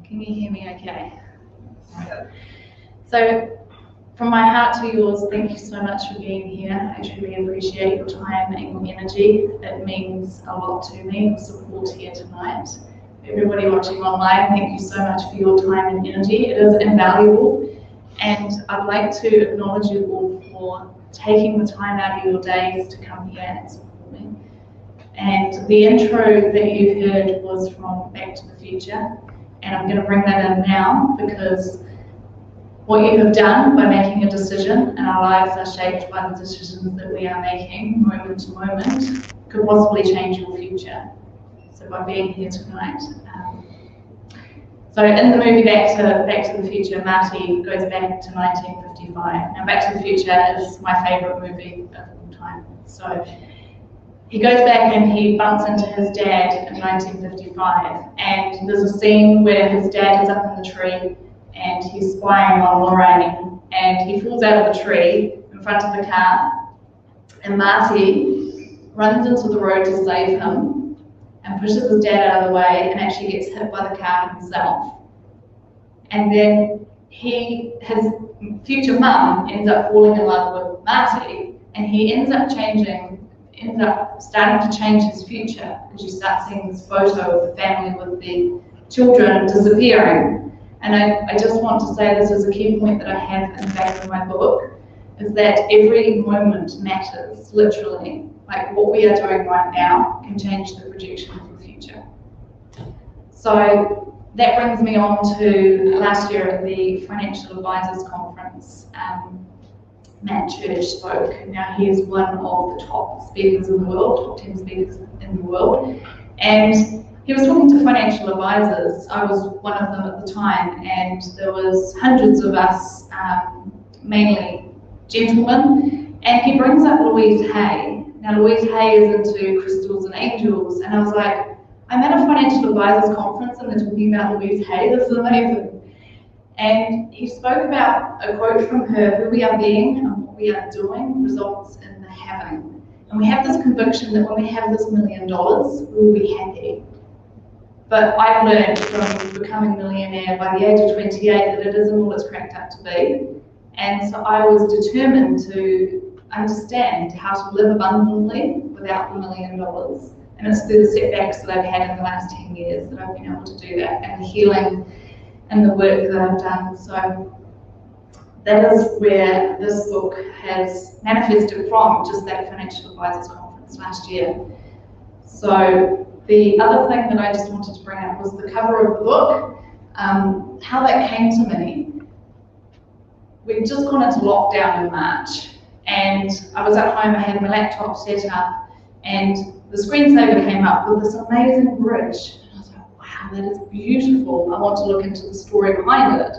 Can you hear me okay? So, from my heart to yours, thank you so much for being here. I truly appreciate your time and your energy. It means a lot to me, your support here tonight. Everybody watching online, thank you so much for your time and energy. It is invaluable. And I'd like to acknowledge you all for taking the time out of your days to come here and support me. And the intro that you heard was from Back to the Future. And I'm going to bring that in now because what you have done by making a decision, and our lives are shaped by the decisions that we are making moment to moment, could possibly change your future. So by being here tonight. So in the movie Back to the Future, Marty goes back to 1955. Now Back to the Future is my favourite movie of all time. So he goes back and he bumps into his dad in 1955. And there's a scene where his dad is up in the tree and he's spying on Lorraine, and he falls out of the tree in front of the car, and Marty runs into the road to save him and pushes his dad out of the way and actually gets hit by the car himself. And then his future mum ends up falling in love with Marty, and he ends up starting to change his future, because you start seeing this photo of the family with the children disappearing. And I just want to say, this is a key point that I have in the back of my book, is that every moment matters, literally. Like what we are doing right now can change the projection of the future. So that brings me on to last year at the Financial Advisors Conference. Matt Church spoke. Now he is one of the top speakers in the world, top 10 speakers in the world. And he was talking to financial advisors. I was one of them at the time, and there was hundreds of us, mainly gentlemen, and he brings up Louise Hay. Now Louise Hay is into crystals and angels, and I was like, I'm at a financial advisors conference and they're talking about Louise Hay, this is amazing. And he spoke about a quote from her: who we are being and what we are doing results in the having. And we have this conviction that when we have this $1 million, we will be happy. But I've learned from becoming a millionaire by the age of 28 that it isn't all it's cracked up to be. And so I was determined to understand how to live abundantly without the $1 million. And it's through the setbacks that I've had in the last 10 years that I've been able to do that, and the healing and the work that I've done. So that is where this book has manifested from, just that Financial Advisors Conference last year. So the other thing that I just wanted to bring up was the cover of the book, how that came to me. We'd just gone into lockdown in March, and I was at home, I had my laptop set up, and the screensaver came up with this amazing bridge. And I was like, wow, that is beautiful. I want to look into the story behind it.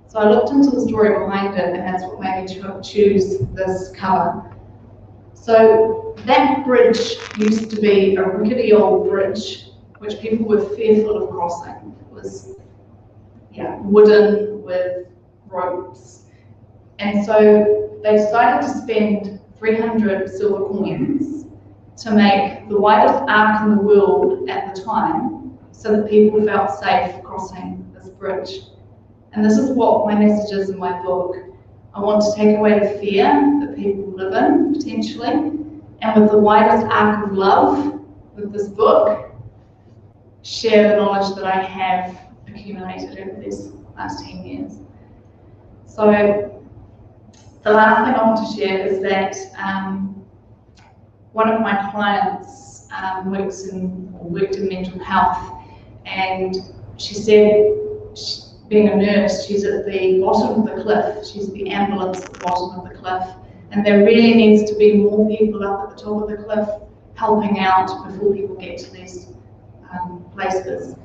So I looked into the story behind it, and that's what made me choose this cover. So that bridge used to be a rickety old bridge, which people were fearful of crossing. It was wooden with ropes. And so they decided to spend 300 silver coins to make the widest arc in the world at the time, so that people felt safe crossing this bridge. And this is what my message is in my book. I want to take away the fear that people live in, potentially, and with the widest arc of love, with this book, share the knowledge that I have accumulated over these last 10 years. So the last thing I want to share is that one of my clients worked in mental health, and she said, being a nurse, she's at the bottom of the cliff. She's the ambulance at the bottom of the cliff. And there really needs to be more people up at the top of the cliff helping out before people get to these places.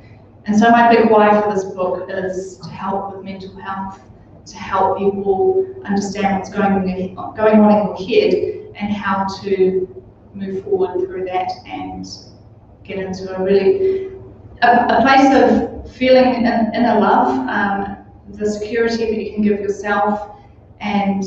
And so my big why for this book is to help with mental health, to help people understand what's going on in your head and how to move forward through that and get into a place of feeling inner love, the security that you can give yourself, and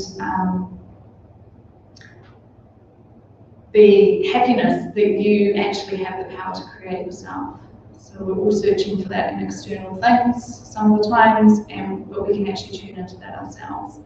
the happiness that you actually have the power to create yourself. So we're all searching for that in external things some of the times, but we can actually tune into that ourselves.